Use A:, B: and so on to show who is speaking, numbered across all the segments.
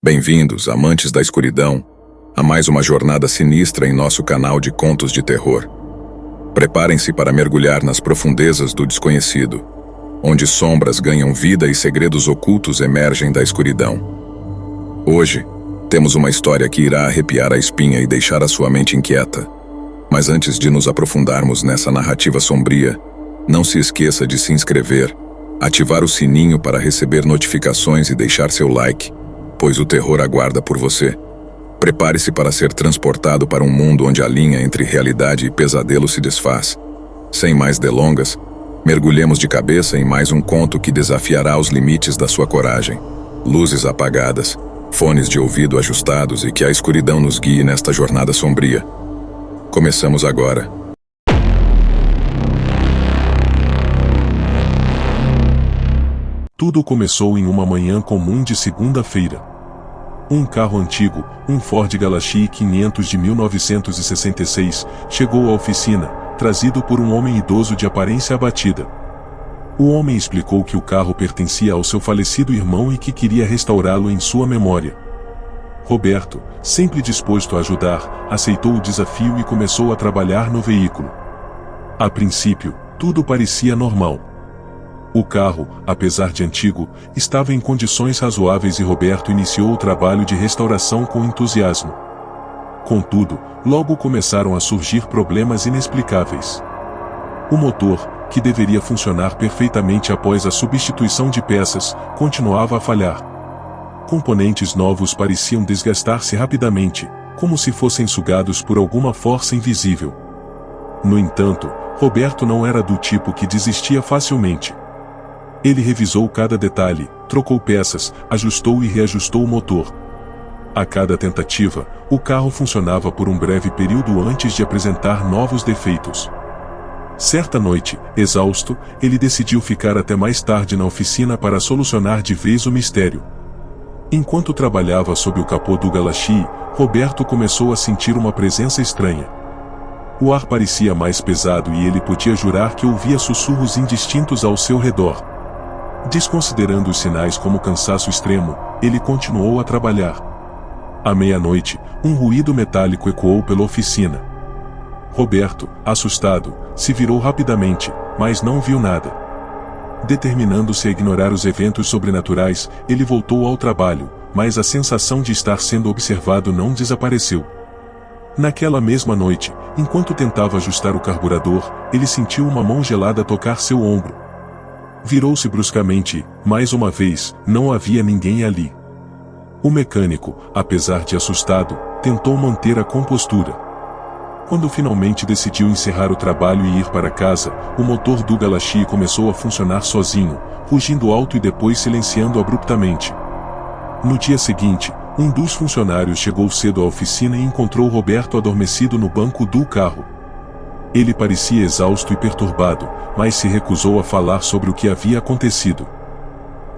A: Bem-vindos, amantes da escuridão, a mais uma jornada sinistra em nosso canal de contos de terror. Preparem-se para mergulhar nas profundezas do desconhecido, onde sombras ganham vida e segredos ocultos emergem da escuridão. Hoje, temos uma história que irá arrepiar a espinha e deixar a sua mente inquieta. Mas antes de nos aprofundarmos nessa narrativa sombria, não se esqueça de se inscrever, ativar o sininho para receber notificações e deixar seu like, pois o terror aguarda por você. Prepare-se para ser transportado para um mundo onde a linha entre realidade e pesadelo se desfaz. Sem mais delongas, mergulhemos de cabeça em mais um conto que desafiará os limites da sua coragem. Luzes apagadas, fones de ouvido ajustados e que a escuridão nos guie nesta jornada sombria. Começamos agora.
B: Tudo começou em uma manhã comum de segunda-feira. Um carro antigo, um Ford Galaxy 500 de 1966, chegou à oficina, trazido por um homem idoso de aparência abatida. O homem explicou que o carro pertencia ao seu falecido irmão e que queria restaurá-lo em sua memória. Roberto, sempre disposto a ajudar, aceitou o desafio e começou a trabalhar no veículo. A princípio, tudo parecia normal. O carro, apesar de antigo, estava em condições razoáveis e Roberto iniciou o trabalho de restauração com entusiasmo. Contudo, logo começaram a surgir problemas inexplicáveis. O motor, que deveria funcionar perfeitamente após a substituição de peças, continuava a falhar. Componentes novos pareciam desgastar-se rapidamente, como se fossem sugados por alguma força invisível. No entanto, Roberto não era do tipo que desistia facilmente. Ele revisou cada detalhe, trocou peças, ajustou e reajustou o motor. A cada tentativa, o carro funcionava por um breve período antes de apresentar novos defeitos. Certa noite, exausto, ele decidiu ficar até mais tarde na oficina para solucionar de vez o mistério. Enquanto trabalhava sob o capô do Galaxy, Roberto começou a sentir uma presença estranha. O ar parecia mais pesado e ele podia jurar que ouvia sussurros indistintos ao seu redor. Desconsiderando os sinais como cansaço extremo, ele continuou a trabalhar. À meia-noite, um ruído metálico ecoou pela oficina. Roberto, assustado, se virou rapidamente, mas não viu nada. Determinando-se a ignorar os eventos sobrenaturais, ele voltou ao trabalho, mas a sensação de estar sendo observado não desapareceu. Naquela mesma noite, enquanto tentava ajustar o carburador, ele sentiu uma mão gelada tocar seu ombro. Virou-se bruscamente e, mais uma vez, não havia ninguém ali. O mecânico, apesar de assustado, tentou manter a compostura. Quando finalmente decidiu encerrar o trabalho e ir para casa, o motor do Galaxy começou a funcionar sozinho, rugindo alto e depois silenciando abruptamente. No dia seguinte, um dos funcionários chegou cedo à oficina e encontrou Roberto adormecido no banco do carro. Ele parecia exausto e perturbado, mas se recusou a falar sobre o que havia acontecido.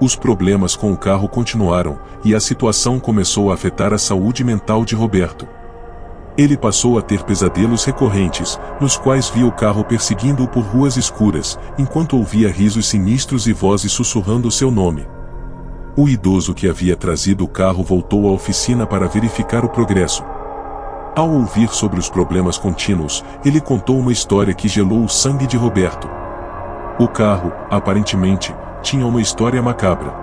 B: Os problemas com o carro continuaram, e a situação começou a afetar a saúde mental de Roberto. Ele passou a ter pesadelos recorrentes, nos quais via o carro perseguindo-o por ruas escuras, enquanto ouvia risos sinistros e vozes sussurrando seu nome. O idoso que havia trazido o carro voltou à oficina para verificar o progresso. Ao ouvir sobre os problemas contínuos, ele contou uma história que gelou o sangue de Roberto. O carro, aparentemente, tinha uma história macabra.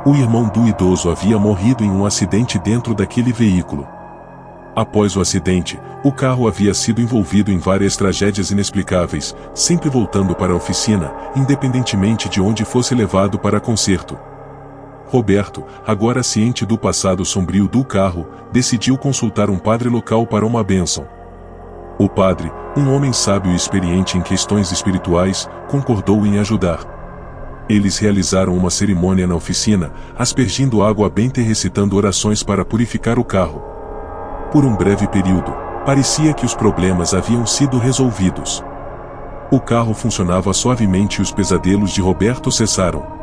B: O irmão do idoso havia morrido em um acidente dentro daquele veículo. Após o acidente, o carro havia sido envolvido em várias tragédias inexplicáveis, sempre voltando para a oficina, independentemente de onde fosse levado para conserto. Roberto, agora ciente do passado sombrio do carro, decidiu consultar um padre local para uma bênção. O padre, um homem sábio e experiente em questões espirituais, concordou em ajudar. Eles realizaram uma cerimônia na oficina, aspergindo água benta e recitando orações para purificar o carro. Por um breve período, parecia que os problemas haviam sido resolvidos. O carro funcionava suavemente e os pesadelos de Roberto cessaram.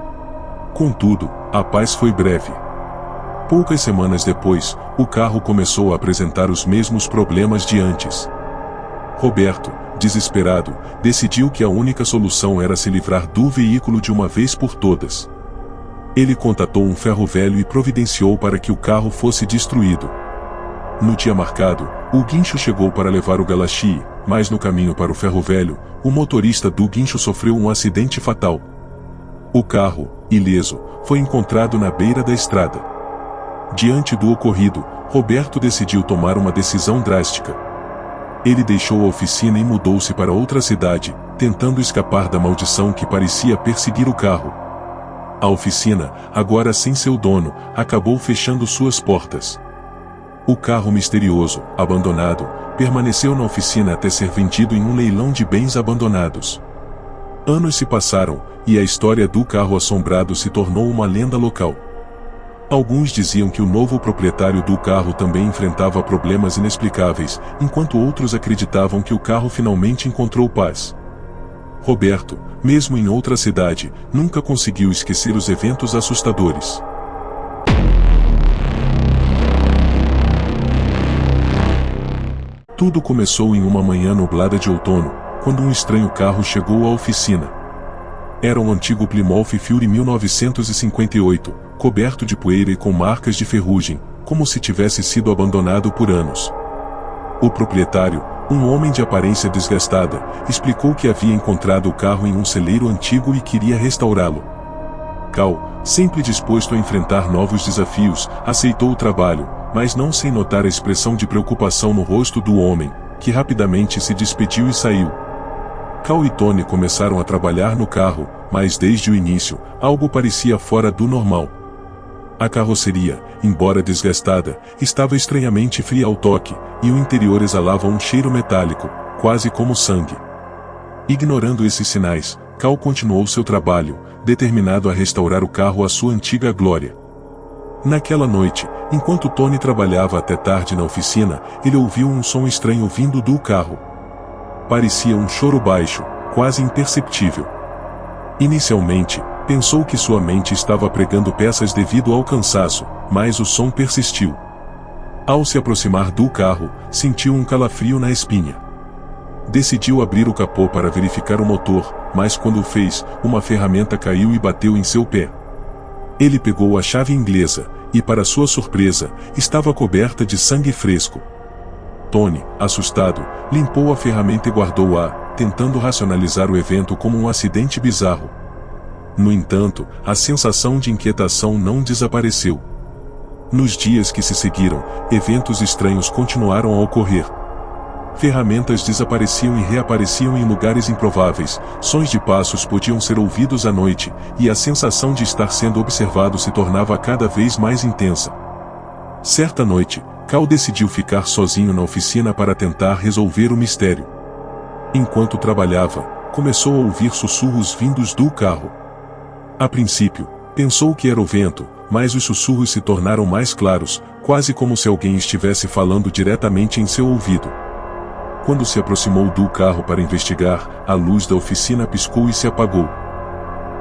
B: Contudo, a paz foi breve. Poucas semanas depois, o carro começou a apresentar os mesmos problemas de antes. Roberto, desesperado, decidiu que a única solução era se livrar do veículo de uma vez por todas. Ele contatou um ferro velho e providenciou para que o carro fosse destruído. No dia marcado, o guincho chegou para levar o Galaxy, mas no caminho para o ferro velho, o motorista do guincho sofreu um acidente fatal. O carro, ileso, foi encontrado na beira da estrada. Diante do ocorrido, Roberto decidiu tomar uma decisão drástica. Ele deixou a oficina e mudou-se para outra cidade, tentando escapar da maldição que parecia perseguir o carro. A oficina, agora sem seu dono, acabou fechando suas portas. O carro misterioso, abandonado, permaneceu na oficina até ser vendido em um leilão de bens abandonados. Anos se passaram, e a história do carro assombrado se tornou uma lenda local. Alguns diziam que o novo proprietário do carro também enfrentava problemas inexplicáveis, enquanto outros acreditavam que o carro finalmente encontrou paz. Roberto, mesmo em outra cidade, nunca conseguiu esquecer os eventos assustadores. Tudo começou em uma manhã nublada de outono, quando um estranho carro chegou à oficina. Era um antigo Plymouth Fury 1958, coberto de poeira e com marcas de ferrugem, como se tivesse sido abandonado por anos. O proprietário, um homem de aparência desgastada, explicou que havia encontrado o carro em um celeiro antigo e queria restaurá-lo. Cal, sempre disposto a enfrentar novos desafios, aceitou o trabalho, mas não sem notar a expressão de preocupação no rosto do homem, que rapidamente se despediu e saiu. Cal e Tony começaram a trabalhar no carro, mas desde o início, algo parecia fora do normal. A carroceria, embora desgastada, estava estranhamente fria ao toque, e o interior exalava um cheiro metálico, quase como sangue. Ignorando esses sinais, Cal continuou seu trabalho, determinado a restaurar o carro à sua antiga glória. Naquela noite, enquanto Tony trabalhava até tarde na oficina, ele ouviu um som estranho vindo do carro. Parecia um choro baixo, quase imperceptível. Inicialmente, pensou que sua mente estava pregando peças devido ao cansaço, mas o som persistiu. Ao se aproximar do carro, sentiu um calafrio na espinha. Decidiu abrir o capô para verificar o motor, mas quando o fez, uma ferramenta caiu e bateu em seu pé. Ele pegou a chave inglesa, e para sua surpresa, estava coberta de sangue fresco. Tony, assustado, limpou a ferramenta e guardou-a, tentando racionalizar o evento como um acidente bizarro. No entanto, a sensação de inquietação não desapareceu. Nos dias que se seguiram, eventos estranhos continuaram a ocorrer. Ferramentas desapareciam e reapareciam em lugares improváveis, sons de passos podiam ser ouvidos à noite, e a sensação de estar sendo observado se tornava cada vez mais intensa. Certa noite, Cal decidiu ficar sozinho na oficina para tentar resolver o mistério. Enquanto trabalhava, começou a ouvir sussurros vindos do carro. A princípio, pensou que era o vento, mas os sussurros se tornaram mais claros, quase como se alguém estivesse falando diretamente em seu ouvido. Quando se aproximou do carro para investigar, a luz da oficina piscou e se apagou.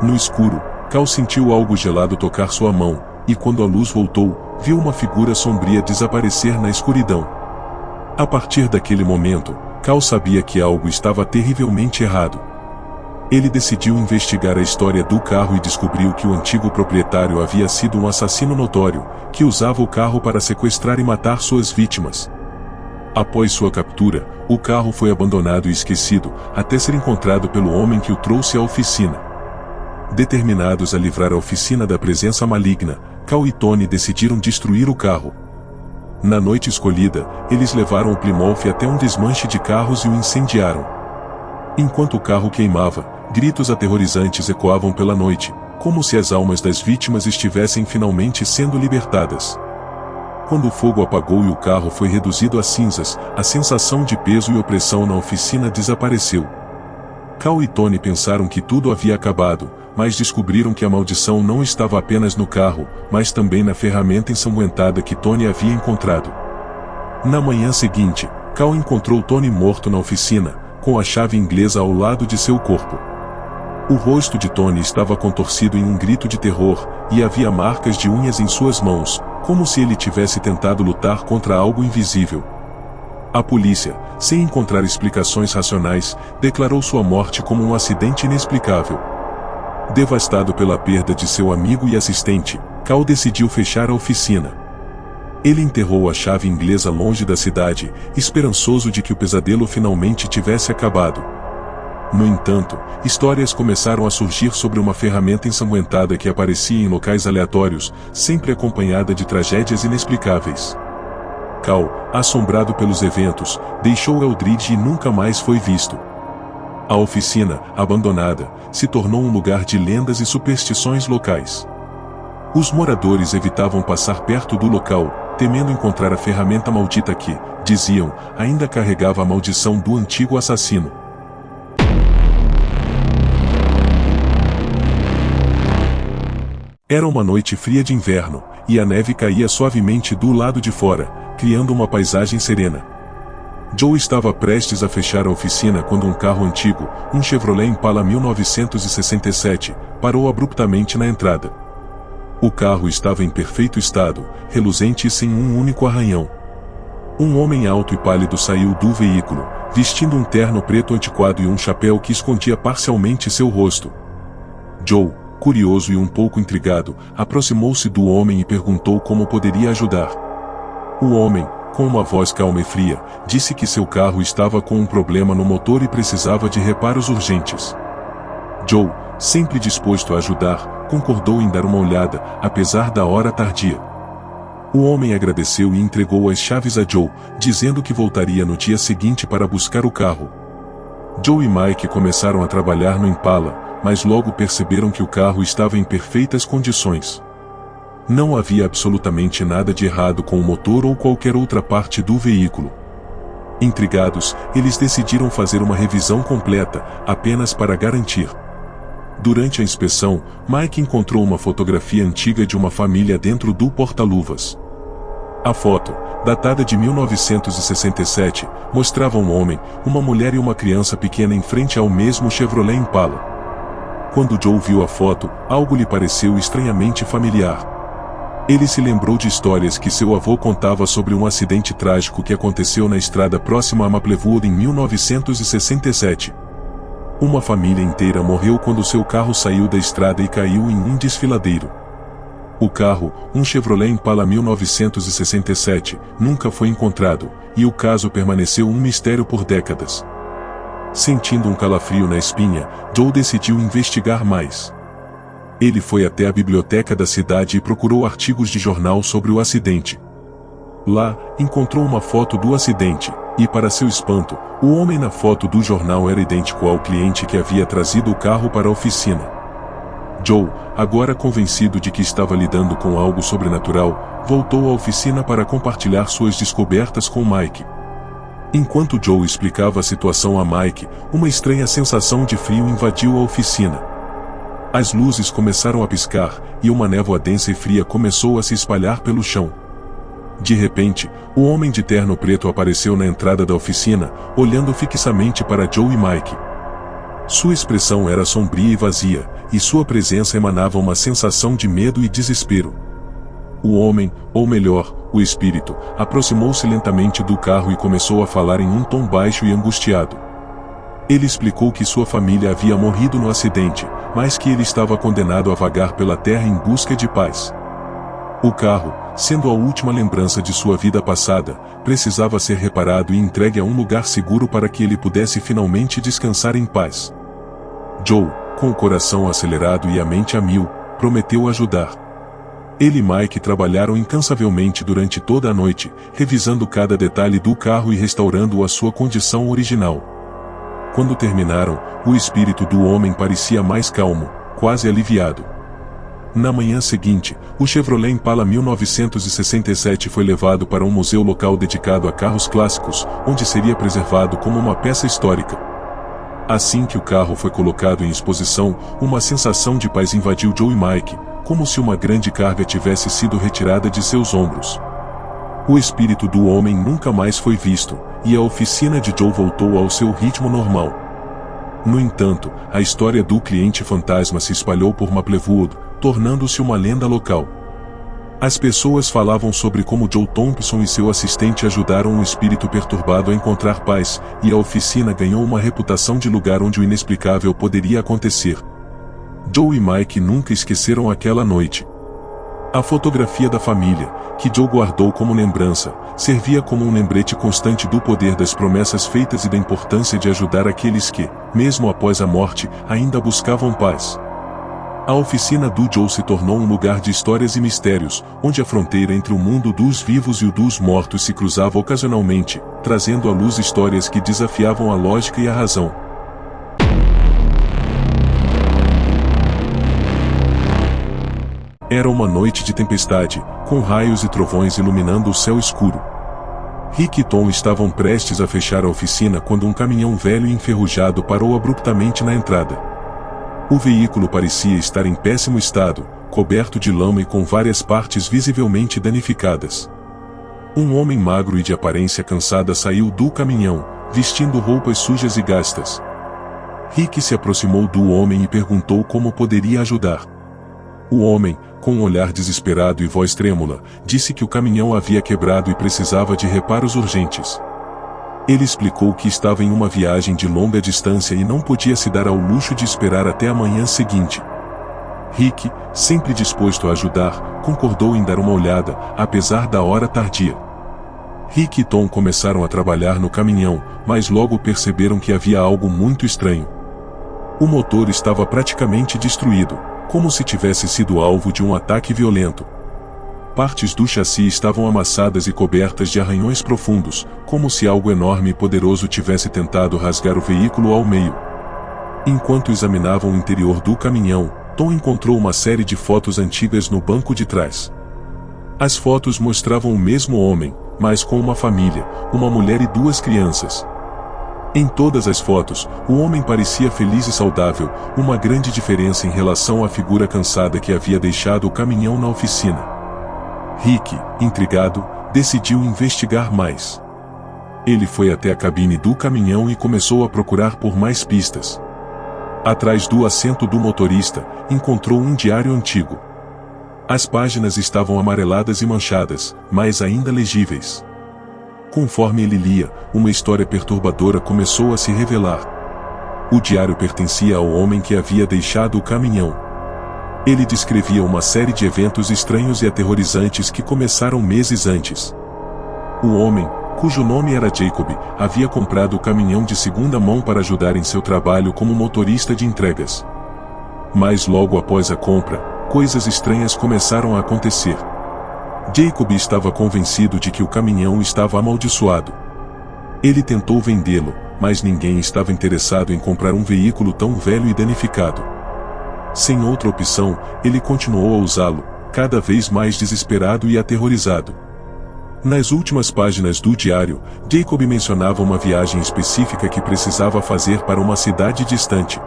B: No escuro, Cal sentiu algo gelado tocar sua mão, e quando a luz voltou, viu uma figura sombria desaparecer na escuridão. A partir daquele momento, Cal sabia que algo estava terrivelmente errado. Ele decidiu investigar a história do carro e descobriu que o antigo proprietário havia sido um assassino notório, que usava o carro para sequestrar e matar suas vítimas. Após sua captura, o carro foi abandonado e esquecido, até ser encontrado pelo homem que o trouxe à oficina. Determinados a livrar a oficina da presença maligna, Cal e Tony decidiram destruir o carro. Na noite escolhida, eles levaram o Plymouth até um desmanche de carros e o incendiaram. Enquanto o carro queimava, gritos aterrorizantes ecoavam pela noite, como se as almas das vítimas estivessem finalmente sendo libertadas. Quando o fogo apagou e o carro foi reduzido a cinzas, a sensação de peso e opressão na oficina desapareceu. Cal e Tony pensaram que tudo havia acabado, mas descobriram que a maldição não estava apenas no carro, mas também na ferramenta ensanguentada que Tony havia encontrado. Na manhã seguinte, Cal encontrou Tony morto na oficina, com a chave inglesa ao lado de seu corpo. O rosto de Tony estava contorcido em um grito de terror, e havia marcas de unhas em suas mãos, como se ele tivesse tentado lutar contra algo invisível. A polícia, sem encontrar explicações racionais, declarou sua morte como um acidente inexplicável. devastado pela perda de seu amigo e assistente, Cal decidiu fechar a oficina. Ele enterrou a chave inglesa longe da cidade, esperançoso de que o pesadelo finalmente tivesse acabado. No entanto, histórias começaram a surgir sobre uma ferramenta ensanguentada que aparecia em locais aleatórios, sempre acompanhada de tragédias inexplicáveis. Cal, assombrado pelos eventos, deixou Eldridge e nunca mais foi visto. A oficina, abandonada, se tornou um lugar de lendas e superstições locais. Os moradores evitavam passar perto do local, temendo encontrar a ferramenta maldita que, diziam, ainda carregava a maldição do antigo assassino. Era uma noite fria de inverno, e a neve caía suavemente do lado de fora, criando uma paisagem serena. Joe estava prestes a fechar a oficina quando um carro antigo, um Chevrolet Impala 1967, parou abruptamente na entrada. O carro estava em perfeito estado, reluzente e sem um único arranhão. Um homem alto e pálido saiu do veículo, vestindo um terno preto antiquado e um chapéu que escondia parcialmente seu rosto. Joe, curioso e um pouco intrigado, aproximou-se do homem e perguntou como poderia ajudar. O homem, com uma voz calma e fria, disse que seu carro estava com um problema no motor e precisava de reparos urgentes. Joe, sempre disposto a ajudar, concordou em dar uma olhada, apesar da hora tardia. O homem agradeceu e entregou as chaves a Joe, dizendo que voltaria no dia seguinte para buscar o carro. Joe e Mike começaram a trabalhar no Impala, mas logo perceberam que o carro estava em perfeitas condições. Não havia absolutamente nada de errado com o motor ou qualquer outra parte do veículo. Intrigados, eles decidiram fazer uma revisão completa, apenas para garantir. Durante a inspeção, Mike encontrou uma fotografia antiga de uma família dentro do porta-luvas. A foto, datada de 1967, mostrava um homem, uma mulher e uma criança pequena em frente ao mesmo Chevrolet Impala. Quando Joe viu a foto, algo lhe pareceu estranhamente familiar. Ele se lembrou de histórias que seu avô contava sobre um acidente trágico que aconteceu na estrada próxima a Maplewood em 1967. Uma família inteira morreu quando seu carro saiu da estrada e caiu em um desfiladeiro. O carro, um Chevrolet Impala 1967, nunca foi encontrado, e o caso permaneceu um mistério por décadas. Sentindo um calafrio na espinha, Joe decidiu investigar mais. Ele foi até a biblioteca da cidade e procurou artigos de jornal sobre o acidente. Lá, encontrou uma foto do acidente, e para seu espanto, o homem na foto do jornal era idêntico ao cliente que havia trazido o carro para a oficina. Joe, agora convencido de que estava lidando com algo sobrenatural, voltou à oficina para compartilhar suas descobertas com Mike. Enquanto Joe explicava a situação a Mike, uma estranha sensação de frio invadiu a oficina. As luzes começaram a piscar, e uma névoa densa e fria começou a se espalhar pelo chão. De repente, o homem de terno preto apareceu na entrada da oficina, olhando fixamente para Joe e Mike. Sua expressão era sombria e vazia, e sua presença emanava uma sensação de medo e desespero. O homem, ou melhor, o espírito, aproximou-se lentamente do carro e começou a falar em um tom baixo e angustiado. Ele explicou que sua família havia morrido no acidente, mas que ele estava condenado a vagar pela terra em busca de paz. O carro, sendo a última lembrança de sua vida passada, precisava ser reparado e entregue a um lugar seguro para que ele pudesse finalmente descansar em paz. Joe, com o coração acelerado e a mente a mil, prometeu ajudar. Ele e Mike trabalharam incansavelmente durante toda a noite, revisando cada detalhe do carro e restaurando-o à sua condição original. Quando terminaram, o espírito do homem parecia mais calmo, quase aliviado. Na manhã seguinte, o Chevrolet Impala 1967 foi levado para um museu local dedicado a carros clássicos, onde seria preservado como uma peça histórica. Assim que o carro foi colocado em exposição, uma sensação de paz invadiu Joe e Mike, como se uma grande carga tivesse sido retirada de seus ombros. O espírito do homem nunca mais foi visto, e a oficina de Joe voltou ao seu ritmo normal. No entanto, a história do cliente fantasma se espalhou por Maplewood, tornando-se uma lenda local. As pessoas falavam sobre como Joe Thompson e seu assistente ajudaram um espírito perturbado a encontrar paz, e a oficina ganhou uma reputação de lugar onde o inexplicável poderia acontecer. Joe e Mike nunca esqueceram aquela noite. A fotografia da família, que Joe guardou como lembrança, servia como um lembrete constante do poder das promessas feitas e da importância de ajudar aqueles que, mesmo após a morte, ainda buscavam paz. A oficina do Joe se tornou um lugar de histórias e mistérios, onde a fronteira entre o mundo dos vivos e o dos mortos se cruzava ocasionalmente, trazendo à luz histórias que desafiavam a lógica e a razão. Era uma noite de tempestade, com raios e trovões iluminando o céu escuro. Rick e Tom estavam prestes a fechar a oficina quando um caminhão velho e enferrujado parou abruptamente na entrada. O veículo parecia estar em péssimo estado, coberto de lama e com várias partes visivelmente danificadas. Um homem magro e de aparência cansada saiu do caminhão, vestindo roupas sujas e gastas. Rick se aproximou do homem e perguntou como poderia ajudar. O homem, com um olhar desesperado e voz trêmula, disse que o caminhão havia quebrado e precisava de reparos urgentes. Ele explicou que estava em uma viagem de longa distância e não podia se dar ao luxo de esperar até a manhã seguinte. Rick, sempre disposto a ajudar, concordou em dar uma olhada, apesar da hora tardia. Rick e Tom começaram a trabalhar no caminhão, mas logo perceberam que havia algo muito estranho. O motor estava praticamente destruído, como se tivesse sido alvo de um ataque violento. Partes do chassi estavam amassadas e cobertas de arranhões profundos, como se algo enorme e poderoso tivesse tentado rasgar o veículo ao meio. Enquanto examinavam o interior do caminhão, Tom encontrou uma série de fotos antigas no banco de trás. As fotos mostravam o mesmo homem, mas com uma família, uma mulher e 2 crianças. Em todas as fotos, o homem parecia feliz e saudável, uma grande diferença em relação à figura cansada que havia deixado o caminhão na oficina. Rick, intrigado, decidiu investigar mais. Ele foi até a cabine do caminhão e começou a procurar por mais pistas. Atrás do assento do motorista, encontrou um diário antigo. As páginas estavam amareladas e manchadas, mas ainda legíveis. Conforme ele lia, uma história perturbadora começou a se revelar. O diário pertencia ao homem que havia deixado o caminhão. Ele descrevia uma série de eventos estranhos e aterrorizantes que começaram meses antes. O homem, cujo nome era Jacob, havia comprado o caminhão de segunda mão para ajudar em seu trabalho como motorista de entregas. Mas logo após a compra, coisas estranhas começaram a acontecer. Jacob estava convencido de que o caminhão estava amaldiçoado. Ele tentou vendê-lo, mas ninguém estava interessado em comprar um veículo tão velho e danificado. Sem outra opção, ele continuou a usá-lo, cada vez mais desesperado e aterrorizado. Nas últimas páginas do diário, Jacob mencionava uma viagem específica que precisava fazer para uma cidade distante.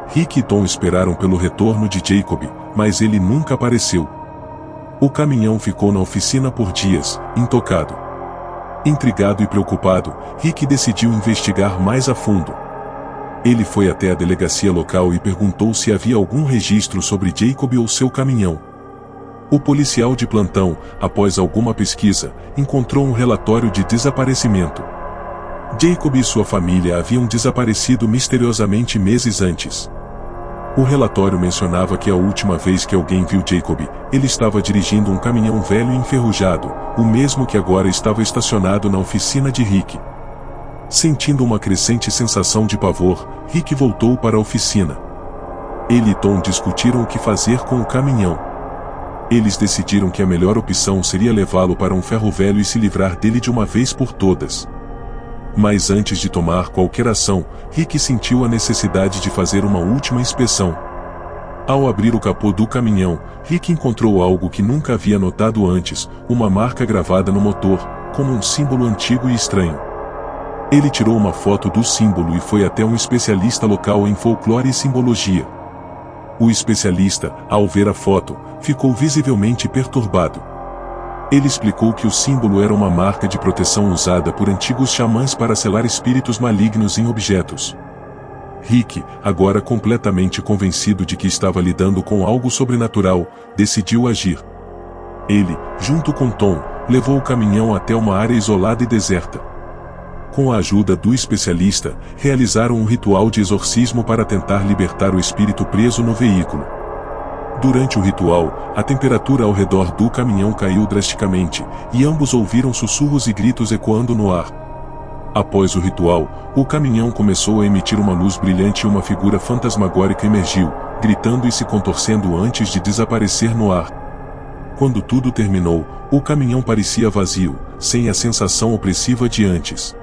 B: Rick e Tom esperaram pelo retorno de Jacob, mas ele nunca apareceu. O caminhão ficou na oficina por dias, intocado. Intrigado e preocupado, Rick decidiu investigar mais a fundo. Ele foi até a delegacia local e perguntou se havia algum registro sobre Jacob ou seu caminhão. O policial de plantão, após alguma pesquisa, encontrou um relatório de desaparecimento. Jacob e sua família haviam desaparecido misteriosamente meses antes. O relatório mencionava que a última vez que alguém viu Jacob, ele estava dirigindo um caminhão velho e enferrujado, o mesmo que agora estava estacionado na oficina de Rick. Sentindo uma crescente sensação de pavor, Rick voltou para a oficina. Ele e Tom discutiram o que fazer com o caminhão. Eles decidiram que a melhor opção seria levá-lo para um ferro velho e se livrar dele de uma vez por todas. Mas antes de tomar qualquer ação, Rick sentiu a necessidade de fazer uma última inspeção. Ao abrir o capô do caminhão, Rick encontrou algo que nunca havia notado antes, uma marca gravada no motor, como um símbolo antigo e estranho. Ele tirou uma foto do símbolo e foi até um especialista local em folclore e simbologia. O especialista, ao ver a foto, ficou visivelmente perturbado. Ele explicou que o símbolo era uma marca de proteção usada por antigos xamãs para selar espíritos malignos em objetos. Rick, agora completamente convencido de que estava lidando com algo sobrenatural, decidiu agir. Ele, junto com Tom, levou o caminhão até uma área isolada e deserta. com a ajuda do especialista, realizaram um ritual de exorcismo para tentar libertar o espírito preso no veículo. Durante o ritual, a temperatura ao redor do caminhão caiu drasticamente, e ambos ouviram sussurros e gritos ecoando no ar. Após o ritual, o caminhão começou a emitir uma luz brilhante e uma figura fantasmagórica emergiu, gritando e se contorcendo antes de desaparecer no ar. Quando tudo terminou, o caminhão parecia vazio, sem a sensação opressiva de antes.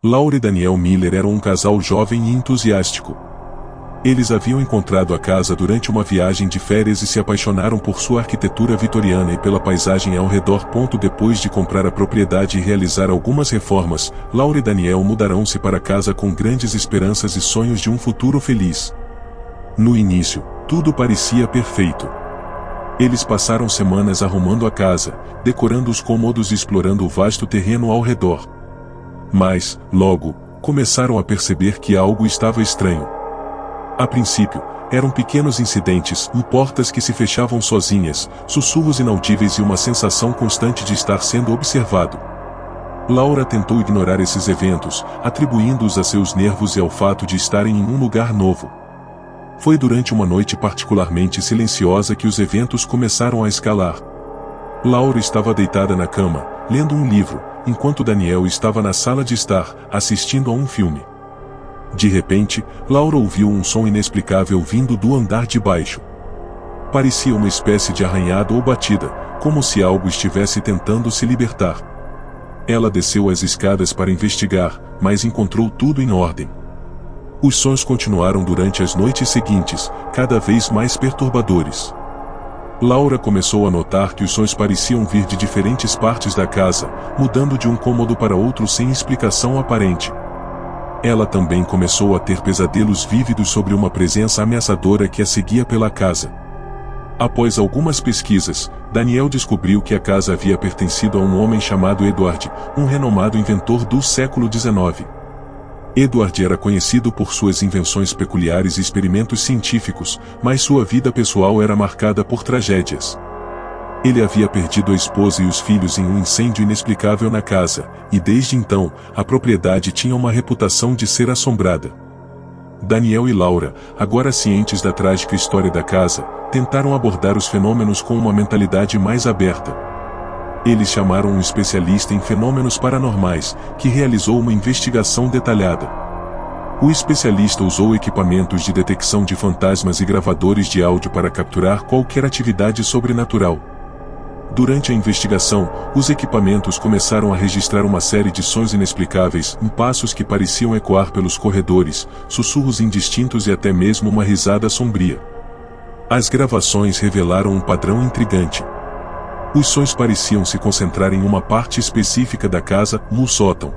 B: Laura e Daniel Miller eram um casal jovem e entusiástico. Eles haviam encontrado a casa durante uma viagem de férias e se apaixonaram por sua arquitetura vitoriana e pela paisagem ao redor. Depois de comprar a propriedade e realizar algumas reformas, Laura e Daniel mudarão-se para casa com grandes esperanças e sonhos de um futuro feliz. No início, tudo parecia perfeito. Eles passaram semanas arrumando a casa, decorando os cômodos e explorando o vasto terreno ao redor. Mas, logo, começaram a perceber que algo estava estranho. A princípio, eram pequenos incidentes, portas que se fechavam sozinhas, sussurros inaudíveis e uma sensação constante de estar sendo observado. Laura tentou ignorar esses eventos, atribuindo-os a seus nervos e ao fato de estarem em um lugar novo. Foi durante uma noite particularmente silenciosa que os eventos começaram a escalar. Laura estava deitada na cama, lendo um livro, enquanto Daniel estava na sala de estar, assistindo a um filme. De repente, Laura ouviu um som inexplicável vindo do andar de baixo. Parecia uma espécie de arranhado ou batida, como se algo estivesse tentando se libertar. Ela desceu as escadas para investigar, mas encontrou tudo em ordem. Os sons continuaram durante as noites seguintes, cada vez mais perturbadores. Laura começou a notar que os sons pareciam vir de diferentes partes da casa, mudando de um cômodo para outro sem explicação aparente. Ela também começou a ter pesadelos vívidos sobre uma presença ameaçadora que a seguia pela casa. Após algumas pesquisas, Daniel descobriu que a casa havia pertencido a um homem chamado Edward, um renomado inventor do século XIX. Edward era conhecido por suas invenções peculiares e experimentos científicos, mas sua vida pessoal era marcada por tragédias. Ele havia perdido a esposa e os filhos em um incêndio inexplicável na casa, e desde então, a propriedade tinha uma reputação de ser assombrada. Daniel e Laura, agora cientes da trágica história da casa, tentaram abordar os fenômenos com uma mentalidade mais aberta. Eles chamaram um especialista em fenômenos paranormais, que realizou uma investigação detalhada. O especialista usou equipamentos de detecção de fantasmas e gravadores de áudio para capturar qualquer atividade sobrenatural. Durante a investigação, os equipamentos começaram a registrar uma série de sons inexplicáveis, passos que pareciam ecoar pelos corredores, sussurros indistintos e até mesmo uma risada sombria. As gravações revelaram um padrão intrigante. Os sons pareciam se concentrar em uma parte específica da casa, no sótão.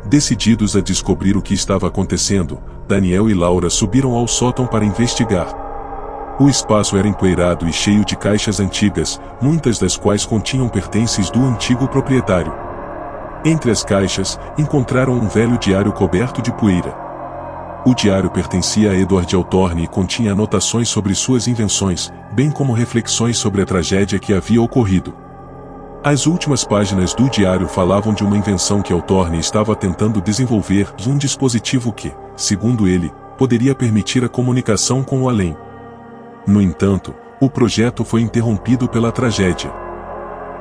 B: Decididos a descobrir o que estava acontecendo, Daniel e Laura subiram ao sótão para investigar. O espaço era empoeirado e cheio de caixas antigas, muitas das quais continham pertences do antigo proprietário. Entre as caixas, encontraram um velho diário coberto de poeira. O diário pertencia a Edward Althorne e continha anotações sobre suas invenções, bem como reflexões sobre a tragédia que havia ocorrido. As últimas páginas do diário falavam de uma invenção que Althorne estava tentando desenvolver, um dispositivo que, segundo ele, poderia permitir a comunicação com o além. No entanto, o projeto foi interrompido pela tragédia.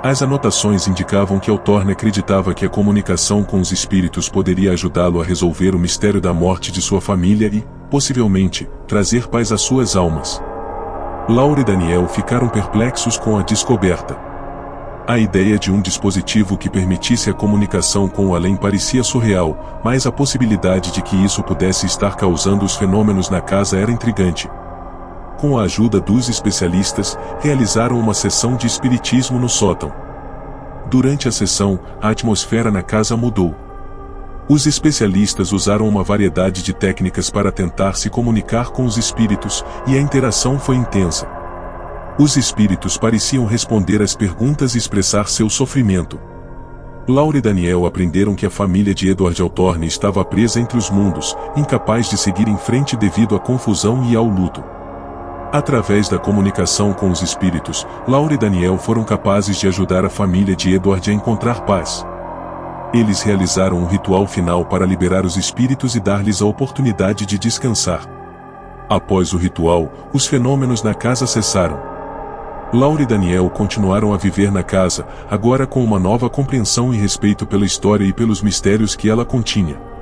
B: As anotações indicavam que Althorne acreditava que a comunicação com os espíritos poderia ajudá-lo a resolver o mistério da morte de sua família e, possivelmente, trazer paz às suas almas. Laura e Daniel ficaram perplexos com a descoberta. A ideia de um dispositivo que permitisse a comunicação com o além parecia surreal, mas a possibilidade de que isso pudesse estar causando os fenômenos na casa era intrigante. Com a ajuda dos especialistas, realizaram uma sessão de espiritismo no sótão. Durante a sessão, a atmosfera na casa mudou. Os especialistas usaram uma variedade de técnicas para tentar se comunicar com os espíritos, e a interação foi intensa. Os espíritos pareciam responder às perguntas e expressar seu sofrimento. Laura e Daniel aprenderam que a família de Edward Althorne estava presa entre os mundos, incapaz de seguir em frente devido à confusão e ao luto. Através da comunicação com os espíritos, Laura e Daniel foram capazes de ajudar a família de Edward a encontrar paz. Eles realizaram um ritual final para liberar os espíritos e dar-lhes a oportunidade de descansar. Após o ritual, os fenômenos na casa cessaram. Laura e Daniel continuaram a viver na casa, agora com uma nova compreensão e respeito pela história e pelos mistérios que ela continha.